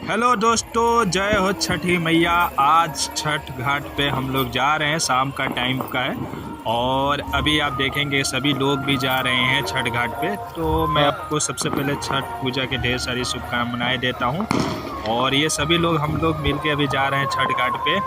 Hello दोस्तों, जय हो छठी मैया। आज छठ घाट पे हम लोग जा रहे हैं, शाम का टाइम का है और अभी आप देखेंगे सभी लोग भी जा रहे हैं छठ घाट पे। तो मैं आपको सबसे पहले छठ पूजा के ढेर सारी शुभकामनाएं देता हूं। और ये सभी लोग हम लोग मिलके अभी जा रहे हैं छठ घाट पे।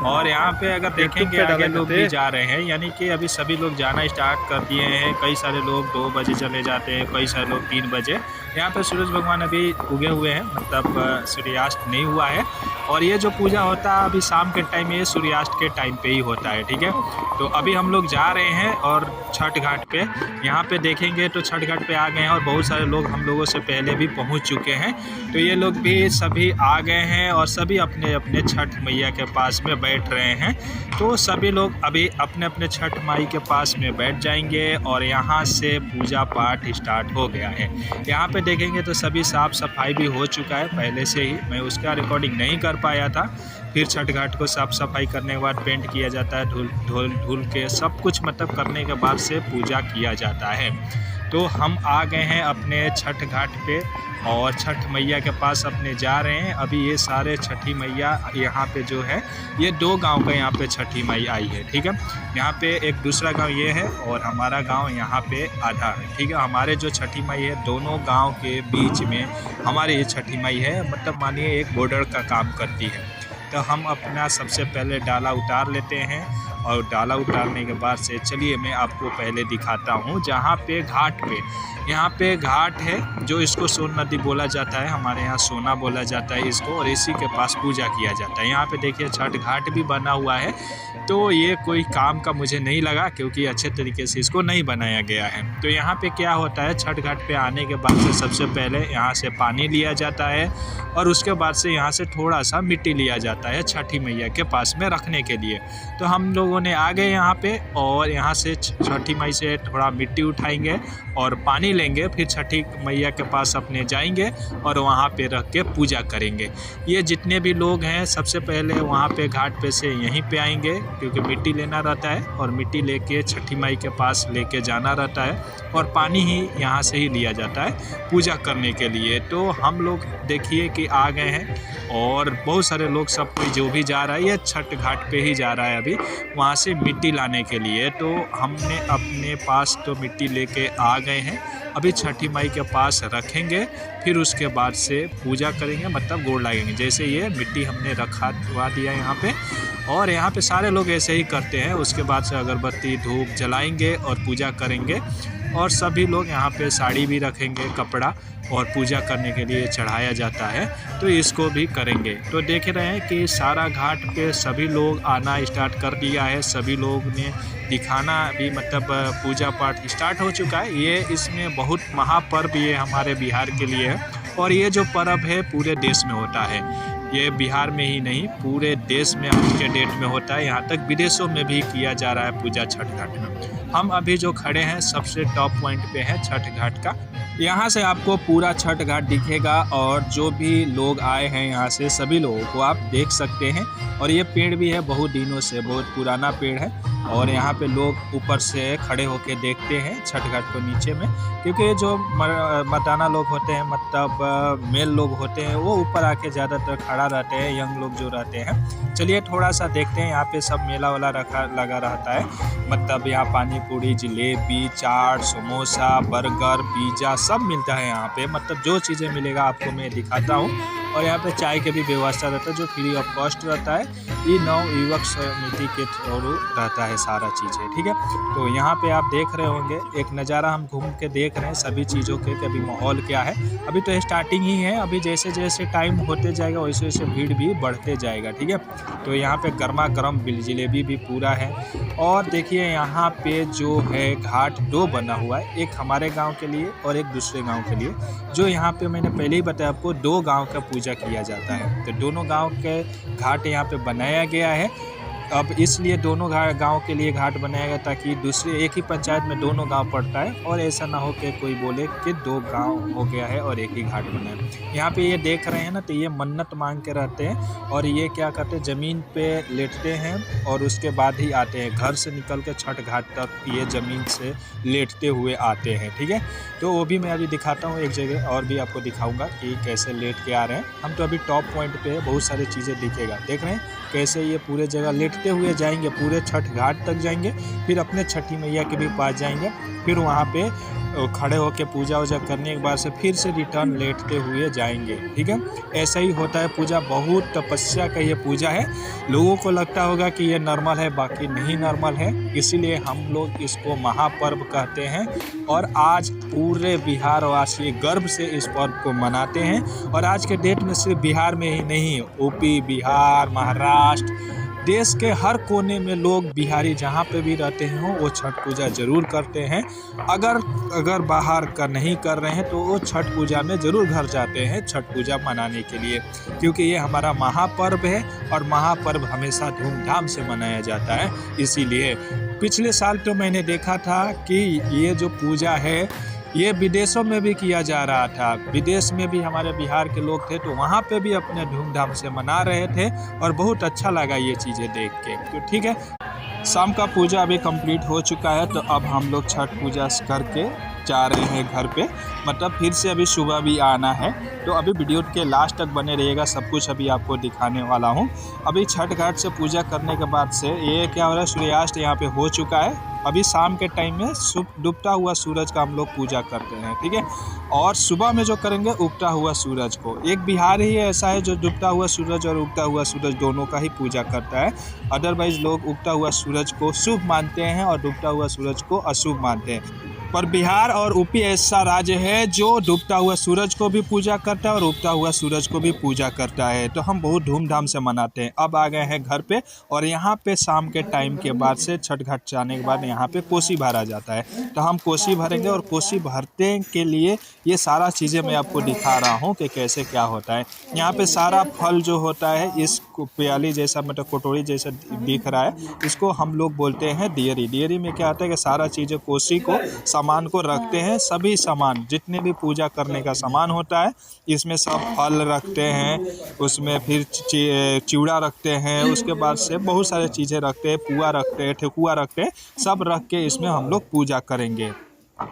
और यहाँ पे अगर देखेंगे आगे लोग भी जा रहे हैं, यानी कि अभी सभी लोग जाना स्टार्ट कर दिए हैं। कई सारे लोग 2 बजे चले जाते हैं, कई सारे लोग 3 बजे। यहाँ पे सूरज भगवान अभी उगे हुए हैं, मतलब सूर्यास्त नहीं हुआ है। और ये जो पूजा होता है अभी शाम के टाइम, ये सूर्यास्त के टाइम पे ही होता है, ठीक है। तो अभी हम लोग जा रहे हैं और छठ घाट पे यहाँ पे देखेंगे तो छठ घाट पे आ गए हैं और बहुत सारे लोग हम लोगों से पहले भी पहुँच चुके हैं। तो ये लोग भी सभी आ गए हैं और सभी अपने अपने छठ मैया के पास में बैठ रहे हैं। तो सभी लोग अभी अपने अपने छठ माई के पास में बैठ जाएंगे और यहाँ से पूजा पाठ स्टार्ट हो गया है। यहाँ पे देखेंगे तो सभी साफ़ सफाई भी हो चुका है पहले से ही, मैं उसका रिकॉर्डिंग नहीं कर पाया था। फिर छठ घाट को साफ़ सफाई करने के बाद पेंट किया जाता है, धुल के सब कुछ मतलब करने के बाद से पूजा किया जाता है। तो हम आ गए हैं अपने छठ घाट पे और छठ मैया के पास अपने जा रहे हैं। अभी ये सारे छठी मैया यहाँ पे जो है, ये 2 गांव का यहाँ पे छठी माई आई है, ठीक है। यहाँ पे एक दूसरा गांव ये है और हमारा गांव यहाँ पे आधा है, ठीक है। हमारे जो छठी माई है, दोनों गांव के बीच में हमारे ये छठी माई है, मतलब मानिए एक बॉर्डर का काम करती है। तो हम अपना सबसे पहले डाला उतार लेते हैं और डाला उतारने के बाद से चलिए मैं आपको पहले दिखाता हूँ जहाँ पे घाट पे, यहाँ पे घाट है जो इसको सोन नदी बोला जाता है, हमारे यहाँ सोना बोला जाता है इसको, और इसी के पास पूजा किया जाता है। यहाँ पे देखिए छठ घाट भी बना हुआ है। तो ये कोई काम का मुझे नहीं लगा क्योंकि अच्छे तरीके से इसको नहीं बनाया गया है। तो यहाँ पे क्या होता है, छठ घाट पे आने के बाद से सबसे पहले यहाँ से पानी लिया जाता है और उसके बाद से यहाँ से थोड़ा सा मिट्टी लिया जाता है छठी मैया के पास में रखने के लिए। तो हम लोगों ने आ गए यहाँ पे और यहाँ से छठी माई से थोड़ा मिट्टी उठाएंगे और पानी लेंगे, फिर छठी मैया के पास अपने जाएंगे और वहाँ पे रख के पूजा करेंगे। ये जितने भी लोग हैं सबसे पहले वहाँ पे घाट पे से यहीं पे आएंगे क्योंकि मिट्टी लेना रहता है और मिट्टी लेके छठी माई के पास लेके जाना रहता है और पानी ही यहाँ से ही लिया जाता है पूजा करने के लिए। तो हम लोग देखिए कि आ गए हैं और बहुत सारे लोग, सब कोई जो भी जा रहा है ये छठ घाट पे ही जा रहा है अभी वहाँ से मिट्टी लाने के लिए। तो हमने अपने पास तो मिट्टी लेके आ गए हैं, अभी छठी माई के पास रखेंगे, फिर उसके बाद से पूजा करेंगे, मतलब गोड़ लागेंगे। जैसे ये मिट्टी हमने रखा दिया यहाँ पे और यहाँ पे सारे लोग ऐसे ही करते हैं। उसके बाद से अगरबत्ती धूप जलाएंगे और पूजा करेंगे और सभी लोग यहाँ पे साड़ी भी रखेंगे, कपड़ा, और पूजा करने के लिए चढ़ाया जाता है। तो इसको भी करेंगे। तो देख रहे हैं कि सारा घाट पे सभी लोग आना स्टार्ट कर दिया है, सभी लोग ने दिखाना भी, मतलब पूजा पाठ स्टार्ट हो चुका है। ये इसमें बहुत महापर्व ये हमारे बिहार के लिए है और ये जो पर्व है पूरे देश में होता है। ये बिहार में ही नहीं पूरे देश में आज के डेट में होता है, यहाँ तक विदेशों में भी किया जा रहा है पूजा छठ घाट में। हम अभी जो खड़े हैं सबसे टॉप पॉइंट पे है छठ घाट का। यहाँ से आपको पूरा छठ घाट दिखेगा और जो भी लोग आए हैं यहाँ से सभी लोगों को आप देख सकते हैं। और ये पेड़ भी है, बहुत दिनों से बहुत पुराना पेड़ है और यहाँ पे लोग ऊपर से खड़े होके देखते हैं छठ घाट को नीचे में, क्योंकि जो मर्दाना लोग होते हैं, मतलब मेल लोग होते हैं, वो ऊपर आके ज़्यादातर खड़ा रहते हैं, यंग लोग जो रहते हैं। चलिए थोड़ा सा देखते हैं। यहाँ पे सब मेला वाला लगा रहता है, मतलब यहाँ पानी पूरी, जलेबी, चाट, समोसा, बर्गर, पिज़्ज़ा सब मिलता है यहाँ पे, मतलब जो चीज़ें मिलेगा आपको मैं दिखाता हूँ। और यहाँ पे चाय की भी व्यवस्था रहता है जो फ्री ऑफ कॉस्ट रहता है। ये नव युवक समिति के थ्रू रहता है सारा चीज़ें, ठीक है। तो यहाँ पे आप देख रहे होंगे एक नज़ारा, हम घूम के देख रहे हैं सभी चीज़ों के कि अभी माहौल क्या है। अभी तो स्टार्टिंग ही है, अभी जैसे जैसे टाइम होते जाएगा वैसे वैसे भीड़ भी बढ़ते जाएगा, ठीक है। तो यहाँ पे गर्मा गर्म जलेबी भी पूरा है। और देखिए यहाँ पे जो है घाट 2 बना हुआ है, एक हमारे गाँव के लिए और एक दूसरे गाँव के लिए। जो यहाँ पे मैंने पहले ही बताया आपको 2 गाँव का पूजा किया जाता है, तो दोनों गांव के घाट यहाँ पे बनाया गया है। अब इसलिए दोनों गांव के लिए घाट बनाया गया ताकि दूसरे एक ही पंचायत में दोनों गांव पड़ता है और ऐसा ना हो कि कोई बोले कि 2 गांव हो गया है और एक ही घाट बना है। यहाँ पे ये देख रहे हैं ना, तो ये मन्नत मांग के रहते हैं और ये क्या करते हैं, ज़मीन पे लेटते हैं और उसके बाद ही आते हैं। घर से निकल के छठ घाट तक ये ज़मीन से लेटते हुए आते हैं। ठीक है, तो वो भी मैं अभी दिखाता हूँ एक जगह और भी आपको दिखाऊंगा कि कैसे लेट के आ रहे हैं। हम तो अभी टॉप पॉइंट पे है, बहुत सारी चीज़ें दिखेगा। देख रहे हैं कैसे ये पूरे जगह लेटते हुए जाएंगे, पूरे छठ घाट तक जाएंगे, फिर अपने छठी मैया के भी पास जाएंगे, फिर वहाँ पे खड़े होकर पूजा वूजा करने के बाद से फिर से रिटर्न लेटते हुए जाएंगे। ठीक है, ऐसा ही होता है पूजा। बहुत तपस्या का ये पूजा है। लोगों को लगता होगा कि ये नॉर्मल है, बाकी नहीं नॉर्मल है, इसीलिए हम लोग इसको महापर्व कहते हैं। और आज पूरे बिहार वासी गर्व से इस पर्व को मनाते हैं। और आज के डेट में सिर्फ बिहार में ही नहीं, यूपी, बिहार, महाराष्ट्र, देश के हर कोने में लोग बिहारी जहाँ पे भी रहते हों वो छठ पूजा ज़रूर करते हैं। अगर बाहर का नहीं कर रहे हैं तो वो छठ पूजा में ज़रूर घर जाते हैं छठ पूजा मनाने के लिए, क्योंकि ये हमारा महापर्व है और महापर्व हमेशा धूमधाम से मनाया जाता है। इसीलिए पिछले साल तो मैंने देखा था कि ये जो पूजा है ये विदेशों में भी किया जा रहा था। विदेश में भी हमारे बिहार के लोग थे तो वहाँ पे भी अपने धूमधाम से मना रहे थे और बहुत अच्छा लगा ये चीज़ें देख के। तो ठीक है, शाम का पूजा अभी कंप्लीट हो चुका है, तो अब हम लोग छठ पूजा करके जा रहे हैं घर पे। मतलब फिर से अभी सुबह भी आना है, तो अभी वीडियो के लास्ट तक बने रहिएगा, सब कुछ अभी आपको दिखाने वाला हूँ। अभी छठ घाट से पूजा करने के बाद से ये क्या हो रहा है, सूर्यास्त यहाँ पे हो चुका है। अभी शाम के टाइम में डूबता हुआ सूरज का हम लोग पूजा करते हैं। ठीक है, और सुबह में जो करेंगे उगता हुआ सूरज को। एक बिहार ही ऐसा है जो डूबता हुआ सूरज और उगता हुआ सूरज दोनों का ही पूजा करता है। अदरवाइज लोग उगता हुआ सूरज को शुभ मानते हैं और डूबता हुआ सूरज को अशुभ मानते हैं। पर बिहार और यूपी ऐसा राज्य है जो डूबता हुआ सूरज को भी पूजा करता है और उगता हुआ सूरज को भी पूजा करता है। तो हम बहुत धूमधाम से मनाते हैं। अब आ गए हैं घर पे और यहाँ पे शाम के टाइम के बाद से छठ घाट जाने के बाद यहाँ पे कोसी भरा जाता है। तो हम कोसी भरेंगे और कोसी भरते के लिए ये सारा चीज़ें मैं आपको दिखा रहा हूँ कि कैसे क्या होता है। यहाँ पे सारा फल जो होता है इस प्याली जैसा, मतलब कटोरी जैसा दिख रहा है, इसको हम लोग बोलते हैं दियरी। दियरी में क्या होता है कि सारा चीज़ें कोसी को सामान को रखते हैं। सभी सामान जितने भी पूजा करने का सामान होता है इसमें सब फल रखते हैं, उसमें फिर चिवड़ा रखते हैं, उसके बाद से बहुत सारे चीज़ें रखते हैं, पुआ रखते हैं, ठेकुआ रखते हैं, सब रख के इसमें हम लोग पूजा करेंगे।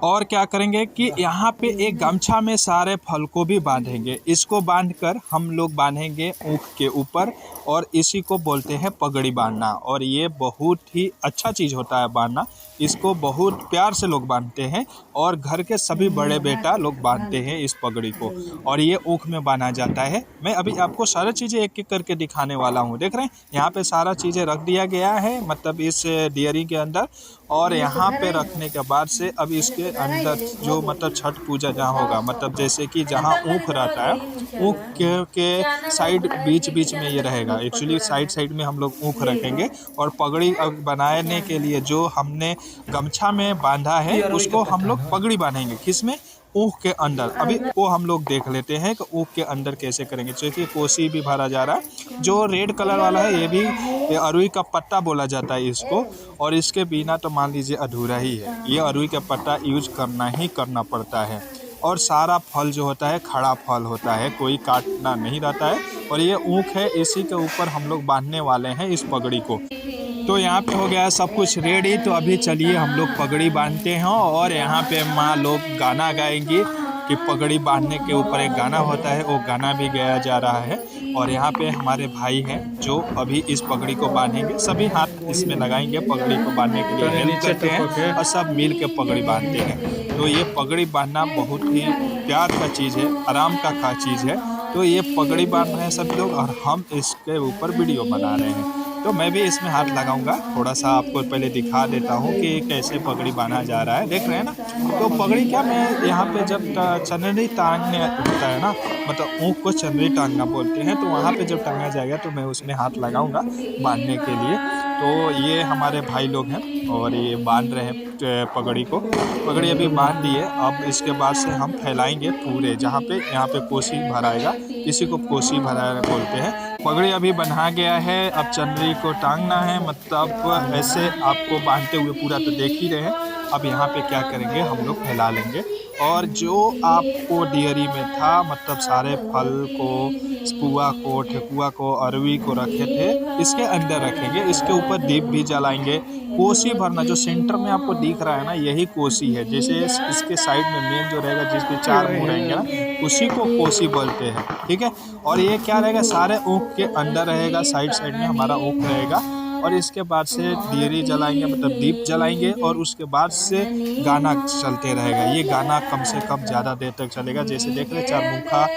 और क्या करेंगे कि यहाँ पे एक गमछा में सारे फल को भी बांधेंगे। इसको बांधकर हम लोग बांधेंगे ऊख के ऊपर और इसी को बोलते हैं पगड़ी बांधना। और ये बहुत ही अच्छा चीज़ होता है बांधना, इसको बहुत प्यार से लोग बांधते हैं और घर के सभी बड़े बेटा लोग बांधते हैं इस पगड़ी को। और ये ऊख में बांधा जाता है। मैं अभी आपको सारी चीज़ें एक एक करके दिखाने वाला हूँ। देख रहे हैं यहाँ पे सारा चीज़ें रख दिया गया है, मतलब इस डियरी के अंदर। और यहाँ पे रखने के बाद से अब इसके अंदर जो मतलब छठ पूजा जहाँ होगा, मतलब जैसे कि जहाँ ऊख रहता है, ऊख के साइड बीच बीच में ये रहेगा। एक्चुअली साइड में हम लोग ऊख रखेंगे और पगड़ी बनाने के लिए जो हमने गमछा में बांधा है उसको हम लोग पगड़ी बांधेंगे। किसमें? ऊख के अंदर। अभी वो हम लोग देख लेते हैं कि ऊख के अंदर कैसे करेंगे। क्योंकि कोसी भी भरा जा रहा है। जो रेड कलर वाला है ये भी अरुई का पत्ता बोला जाता है इसको, और इसके बिना तो मान लीजिए अधूरा ही है। ये अरुई का पत्ता यूज करना पड़ता है। और सारा फल जो होता है खड़ा फल होता है, कोई काटना नहीं रहता है। और ये ऊख है, इसी के ऊपर हम लोग बांधने वाले हैं इस पगड़ी को। तो यहाँ पे हो गया है सब कुछ रेडी। तो अभी चलिए हम लोग पगड़ी बांधते हैं और यहाँ पे माँ लोग गाना गाएंगी कि पगड़ी बांधने के ऊपर एक गाना होता है, वो गाना भी गाया जा रहा है। और यहाँ पे हमारे भाई हैं जो अभी इस पगड़ी को बांधेंगे। सभी हाथ इसमें लगाएंगे, पगड़ी को बांधने के लिए हेल्प करते हैं और सब मिल के पगड़ी बांधते हैं। तो ये पगड़ी बांधना बहुत ही प्यार का चीज़ है, आराम का चीज़ है। तो ये पगड़ी बांध रहे हैं सब लोग और हम इसके ऊपर वीडियो बना रहे हैं। तो मैं भी इसमें हाथ लगाऊंगा। थोड़ा सा आपको पहले दिखा देता हूँ कि कैसे पगड़ी बांधा जा रहा है। देख रहे हैं ना। तो पगड़ी क्या, मैं यहाँ पे जब चंदरी टांगने होता है ना, मतलब ऊँख को चंदरी टांगना बोलते हैं, तो वहाँ पे जब टांगा जाएगा तो मैं उसमें हाथ लगाऊंगा बांधने के लिए। तो ये हमारे भाई लोग हैं और ये बांध रहे हैं पगड़ी को। पगड़ी अभी बांध दिए। अब इसके बाद से हम फैलाएंगे पूरे जहाँ पे, यहाँ पे कोसी भराएगा, इसी को कोसी भरा बोलते हैं। पगड़ी अभी बंधा गया है, अब चुनरी को टांगना है, मतलब ऐसे आपको बांधते हुए पूरा तो देख ही रहे हैं। अब यहाँ पे क्या करेंगे, हम लोग फैला लेंगे और जो आपको डियरी में था, मतलब सारे फल को, पुआ को, ठेकुआ को, अरवी को रखे थे, इसके अंदर रखेंगे। इसके ऊपर दीप भी जलाएंगे। कोसी भरना जो सेंटर में आपको दिख रहा है ना, यही कोसी है। जैसे इसके साइड में मेन जो रहेगा, जिसके 4 मुंह रहेंगे ना, उसी को कोसी बोलते हैं, ठीक है। और ये क्या रहेगा, सारे ऊख के अंदर रहेगा, साइड साइड में हमारा ऊख रहेगा। और इसके बाद से दियरी जलाएंगे, मतलब दीप जलाएंगे, और उसके बाद से गाना चलते रहेगा। ये गाना कम से कम ज़्यादा देर तक चलेगा। जैसे देख रहे, 4 मुखा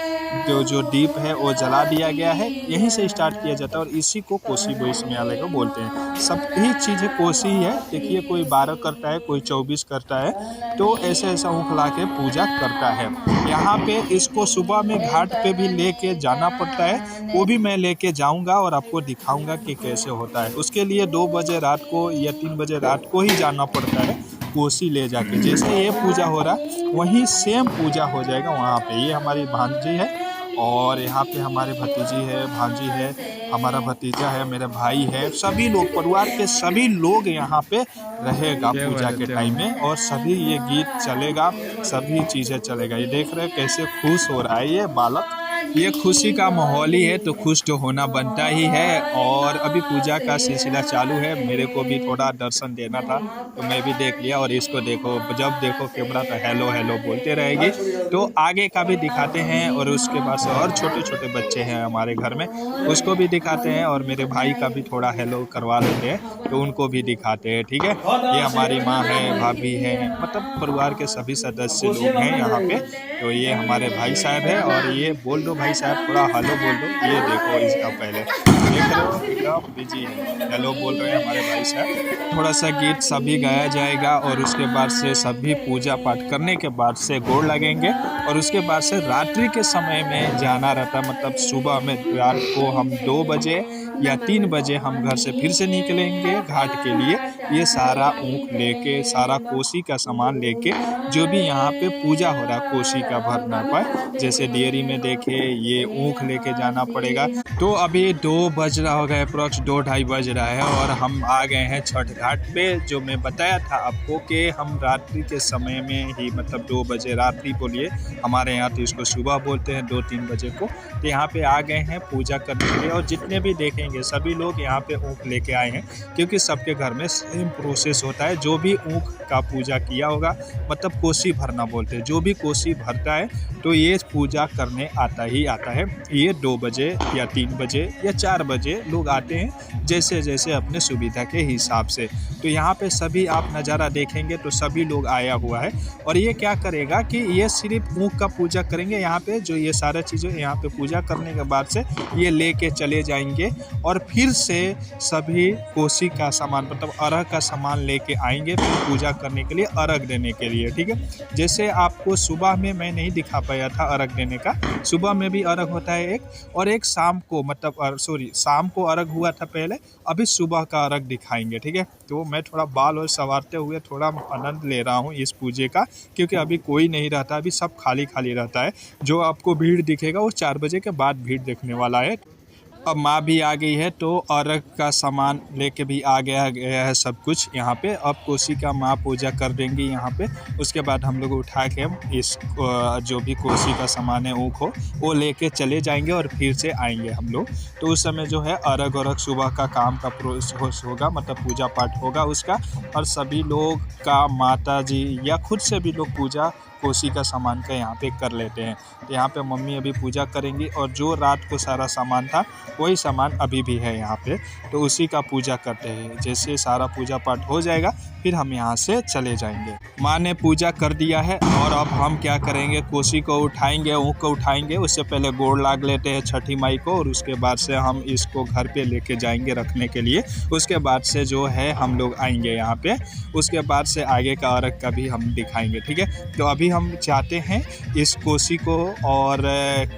जो दीप है वो जला दिया गया है, यहीं से स्टार्ट किया जाता है और इसी को कोसी बोइसमें वाले को बोलते हैं। सभी चीज़ें कोसी है। देखिए, कोई 12 करता है, कोई 24 करता है, तो ऐसे ऐसा ऊँख ला के पूजा करता है। यहाँ पे इसको सुबह में घाट पे भी लेके जाना पड़ता है, वो भी मैं लेके जाऊँगा और आपको दिखाऊँगा कि कैसे होता है। उसके लिए 2 बजे रात को या 3 बजे रात को ही जाना पड़ता है कोसी ले जाके। जैसे ये पूजा हो रहा वहीं सेम पूजा हो जाएगा वहाँ पे। ये हमारी भांजी है और यहाँ पे हमारे भतीजी है, भांजी है, हमारा भतीजा है, मेरे भाई है, सभी लोग, परिवार के सभी लोग यहाँ पे रहेगा पूजा के टाइम में। और सभी ये गीत चलेगा, सभी चीज़ें चलेगा। ये देख रहे हैं कैसे खुश हो रहा है ये बालक। ये खुशी का माहौल ही है, तो खुश तो होना बनता ही है। और अभी पूजा का सिलसिला चालू है। मेरे को भी थोड़ा दर्शन देना था, तो मैं भी देख लिया। और इसको देखो, जब देखो कैमरा तो हेलो हेलो बोलते रहेगी। तो आगे का भी दिखाते हैं और उसके बाद से और छोटे छोटे बच्चे हैं हमारे घर में, उसको भी दिखाते हैं। और मेरे भाई का भी थोड़ा हेलो करवा लेते हैं, तो उनको भी दिखाते हैं, ठीक है। ये हमारी माँ है, भाभी है, मतलब परिवार के सभी सदस्य लोग हैं यहाँ पे। तो ये हमारे भाई साहब है। और ये बोल दो भाई साहब, थोड़ा हेलो बोल दो। ये देखो इसका पहले देख लो, एकदम बिजी है, हेलो बोल रहे हैं हमारे भाई साहब। थोड़ा सा गीत सभी गाया जाएगा और उसके बाद से सभी पूजा पाठ करने के बाद से गोड़ लगेंगे। और उसके बाद से रात्रि के समय में जाना रहता, मतलब सुबह में रात को हम 2 बजे या 3 बजे हम घर से फिर से निकलेंगे घाट के लिए। ये सारा ऊँख लेके, सारा कोसी का सामान लेके, जो भी यहाँ पे पूजा हो रहा है कोसी का भरना पर, जैसे डियरी में देखे ये ऊँख लेके जाना पड़ेगा। तो अभी 2 बज रहा होगा, अप्रॉक्स 2-2:30 बज रहा है और हम आ गए हैं छठ घाट पे। जो मैं बताया था आपको कि हम रात्रि के समय में ही, मतलब 2 बजे रात्रि बोलिए, हमारे यहाँ तो इसको सुबह बोलते हैं 2-3 बजे को। तो यहाँ पे आ गए हैं पूजा करने के लिए। और जितने भी देखेंगे सभी लोग यहाँ पे ऊँख लेके आए हैं, क्योंकि सबके घर में सेम प्रोसेस होता है। जो भी ऊँख का पूजा किया होगा, मतलब कोसी भरना बोलते हैं, जो भी कोसी भरता है तो ये पूजा करने आता ही आता है। ये 2 बजे या 3 बजे या 4 बजे लोग आते हैं, जैसे जैसे अपने सुविधा के हिसाब से। तो यहाँ पे सभी आप नज़ारा देखेंगे तो सभी लोग आया हुआ है। और ये क्या करेगा कि ये सिर्फ ऊँख का पूजा करेंगे यहाँ पे, जो ये सारा चीज़ें यहाँ पे पूजा करने के बाद से ये लेके चले जाएंगे। और फिर से सभी कोसी का सामान, मतलब अर्घ का सामान लेके आएंगे फिर पूजा करने के लिए, अर्घ देने के लिए, ठीक है। जैसे आपको सुबह में मैं नहीं दिखा पाया था अर्घ देने का, सुबह में भी अर्घ होता है एक, और एक शाम को, मतलब शाम को अर्घ हुआ था पहले, अभी सुबह का अर्घ दिखाएंगे, ठीक है। तो मैं थोड़ा बाल और संवारते हुए थोड़ा आनंद ले रहा हूँ इस पूजे का, क्योंकि अभी कोई नहीं रहता, अभी सब खाली खाली रहता है। जो आपको भीड़ दिखेगा वो 4 बजे के बाद भीड़ देखने वाला है। अब माँ भी आ गई है, तो अर्घ का सामान लेके भी आ गया है सब कुछ यहाँ पे। अब कोसी का माँ पूजा कर देंगी यहाँ पे। उसके बाद हम लोग उठा के इस जो भी कोसी का सामान है ऊँख हो, वो लेके चले जाएंगे और फिर से आएंगे हम लोग। तो उस समय जो है अर्घ और सुबह का काम का प्रोसेस होगा, मतलब पूजा पाठ होगा उसका। और सभी लोग का, माता जी या खुद से भी लोग पूजा कोसी का सामान का यहाँ पे कर लेते हैं। तो यहाँ पे मम्मी अभी पूजा करेंगी और जो रात को सारा सामान था वही सामान अभी भी है यहाँ पे, तो उसी का पूजा करते हैं। जैसे सारा पूजा पाठ हो जाएगा फिर हम यहाँ से चले जाएंगे। माँ ने पूजा कर दिया है और अब हम क्या करेंगे, कोसी को उठाएंगे, ऊँख को उठाएंगे। उससे पहले गोड़ लाग लेते हैं छठी माई को, और उसके बाद से हम इसको घर पे लेके जाएंगे रखने के लिए। उसके बाद से जो है हम लोग आएंगे यहाँ पे, उसके बाद से आगे का अर्घ का भी हम दिखाएंगे, ठीक है। तो अभी अभी हम जाते हैं इस कोसी को और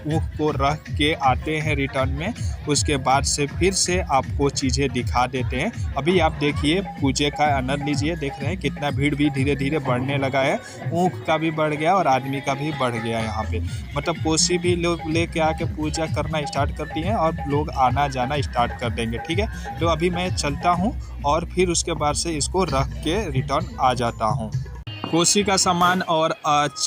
ऊख को रख के आते हैं रिटर्न में। उसके बाद से फिर से आपको चीज़ें दिखा देते हैं। अभी आप देखिए पूजे का आनंद लीजिए। देख रहे हैं कितना भीड़ भी धीरे धीरे बढ़ने लगा है। ऊख का भी बढ़ गया और आदमी का भी बढ़ गया यहाँ पे। मतलब कोसी भी लोग लेके आके पूजा करना स्टार्ट करती हैं और लोग आना जाना स्टार्ट कर देंगे। ठीक है, तो अभी मैं चलता हूँ और फिर उसके बाद से इसको रख के रिटर्न आ जाता हूँ। कोसी का सामान और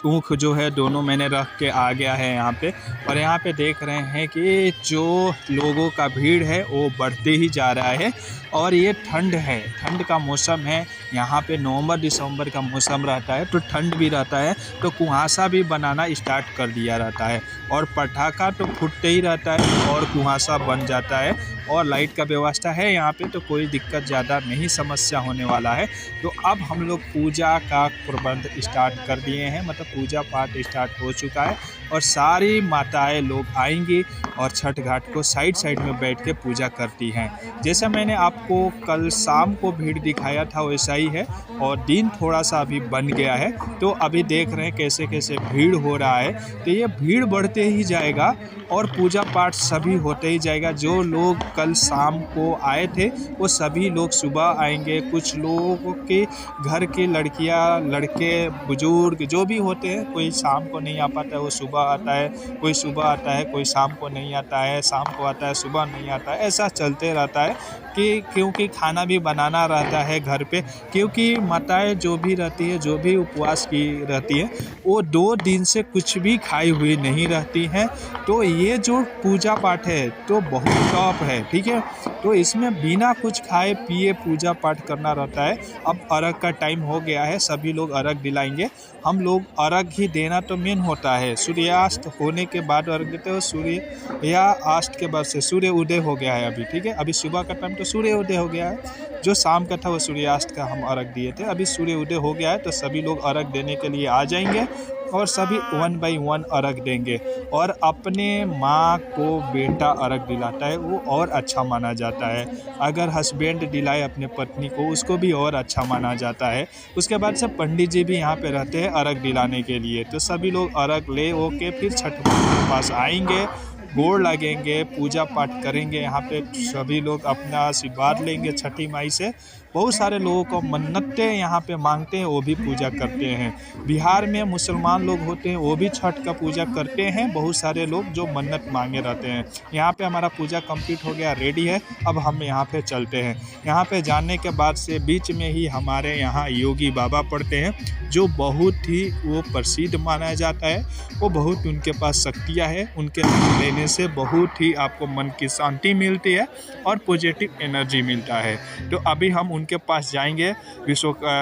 ऊख जो है दोनों मैंने रख के आ गया है यहाँ पे। और यहाँ पे देख रहे हैं कि जो लोगों का भीड़ है वो बढ़ते ही जा रहा है। और ये ठंड है, ठंड का मौसम है यहाँ पे। नवंबर दिसंबर का मौसम रहता है तो ठंड भी रहता है, तो कुहासा भी बनाना स्टार्ट कर दिया रहता है। और पटाखा तो फूटते ही रहता है और कुहासा बन जाता है। और लाइट का व्यवस्था है यहाँ पे, तो कोई दिक्कत ज़्यादा नहीं समस्या होने वाला है। तो अब हम लोग पूजा का प्रबंध स्टार्ट कर दिए हैं, मतलब पूजा पाठ स्टार्ट हो चुका है। और सारी माताएं लोग आएंगी और छठ घाट को साइड साइड में बैठ के पूजा करती हैं। जैसा मैंने आपको कल शाम को भीड़ दिखाया था वैसा ही है। और दिन थोड़ा सा अभी बन गया है, तो अभी देख रहे हैं कैसे कैसे भीड़ हो रहा है। तो ये भीड़ बढ़ते ही जाएगा और पूजा पाठ सभी होते ही जाएगा। जो लोग कल शाम को आए थे वो सभी लोग सुबह आएंगे। कुछ लोगों के घर की लड़कियां, लड़के, बुजुर्ग जो भी होते हैं, कोई शाम को नहीं आ पाता है वो सुबह आता है, कोई सुबह आता है, कोई शाम को नहीं आता है, शाम को आता है, सुबह नहीं आता है। ऐसा चलते रहता है कि क्योंकि खाना भी बनाना रहता है घर पे। क्योंकि माताएं जो भी रहती है, जो भी उपवास की रहती है, वो 2 दिन से कुछ भी खाई हुई नहीं रहती हैं। तो ये जो पूजा पाठ है तो बहुत टॉप है। ठीक है, तो इसमें बिना कुछ खाए पिए पूजा पाठ करना रहता है। अब अर्घ का टाइम हो गया है, सभी लोग अर्घ दिलाएंगे। हम लोग अर्घ ही देना तो मेन होता है। सूर्यास्त होने के बाद अर्घ देते हो। सूर्य या अस्त के बाद से सूर्य उदय हो गया है अभी। ठीक है, अभी सुबह का टाइम तो सूर्य उदय हो गया है। जो शाम का था वो सूर्यास्त का हम अर्घ दिए थे। अभी सूर्य उदय हो गया है तो सभी लोग अर्घ देने के लिए आ जाएंगे और सभी 1 बाय 1 अर्घ देंगे। और अपने माँ को बेटा अर्घ दिलाता है वो और अच्छा माना जाता है। अगर हस्बैंड दिलाए अपने पत्नी को, उसको भी और अच्छा माना जाता है। उसके बाद से पंडित जी भी यहाँ पे रहते हैं अर्घ दिलाने के लिए। तो सभी लोग अर्घ ले होके फिर छठ माई के पास आएंगे, गोड़ लगेंगे, पूजा पाठ करेंगे। यहाँ पे सभी लोग अपना आशीर्वाद लेंगे छठी माई से। बहुत सारे लोगों को मन्नतें यहाँ पे मांगते हैं, वो भी पूजा करते हैं। बिहार में मुसलमान लोग होते हैं, वो भी छठ का पूजा करते हैं। बहुत सारे लोग जो मन्नत मांगे रहते हैं। यहाँ पे हमारा पूजा कंप्लीट हो गया, रेडी है। अब हम यहाँ पे चलते हैं। यहाँ पे जाने के बाद से बीच में ही हमारे यहाँ योगी बाबा पड़ते हैं, जो बहुत ही वो प्रसिद्ध माना जाता है। वो बहुत, उनके पास शक्तियाँ है। उनके लेने से बहुत ही आपको मन की शांति मिलती है और पॉजिटिव एनर्जी मिलता है। तो अभी हम उनके पास जाएंगे,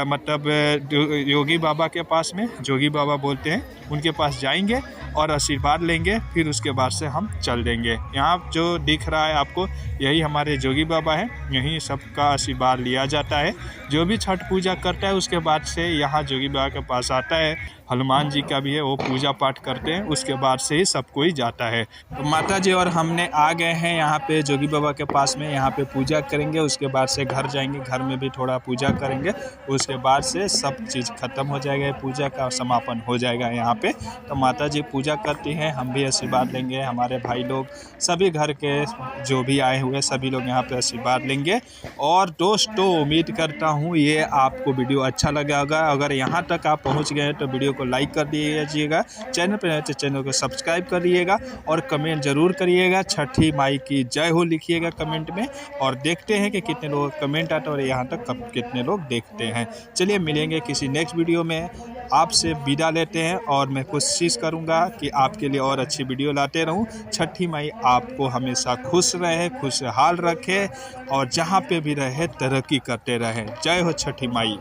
मतलब योगी बाबा के पास में, जोगी बाबा बोलते हैं, उनके पास जाएंगे और आशीर्वाद लेंगे। फिर उसके बाद से हम चल देंगे। यहाँ जो दिख रहा है आपको, यही हमारे जोगी बाबा हैं। यहीं सबका आशीर्वाद लिया जाता है। जो भी छठ पूजा करता है उसके बाद से यहाँ जोगी बाबा के पास आता है। हनुमान जी का भी है, वो पूजा पाठ करते हैं। उसके बाद से ही सब कोई जाता है। तो माता जी और हमने आ गए हैं यहाँ पे जोगी बाबा के पास में। यहाँ पे पूजा करेंगे, उसके बाद से घर जाएंगे, घर में भी थोड़ा पूजा करेंगे। उसके बाद से सब चीज़ खत्म हो जाएगा, पूजा का समापन हो जाएगा यहाँ पे। तो माता जी पूजा करती हैं, हम भी आशीर्वाद लेंगे। हमारे भाई लोग, सभी घर के जो भी आए हुए सभी लोग यहाँ पे आशीर्वाद लेंगे। और दोस्तों, उम्मीद करता हूँ ये आपको वीडियो अच्छा लगा होगा। अगर यहाँ तक आप पहुँच गए तो वीडियो को लाइक कर दीजिएगा, चैनल पर नए तो चैनल को सब्सक्राइब कर दिएगा और कमेंट जरूर करिएगा। छठी माई की जय हो लिखिएगा कमेंट में। और देखते हैं कि कितने लोग कमेंट आता है और यहाँ तक कितने लोग देखते हैं। चलिए मिलेंगे किसी नेक्स्ट वीडियो में। आपसे विदा लेते हैं और मैं कोशिश करूँगा कि आपके लिए और अच्छी वीडियो लाते रहूँ। छठी माई आपको हमेशा खुश रहे, खुशहाल रखे और जहाँ पे भी रहे तरक्की करते रहे। जय हो छठी माई।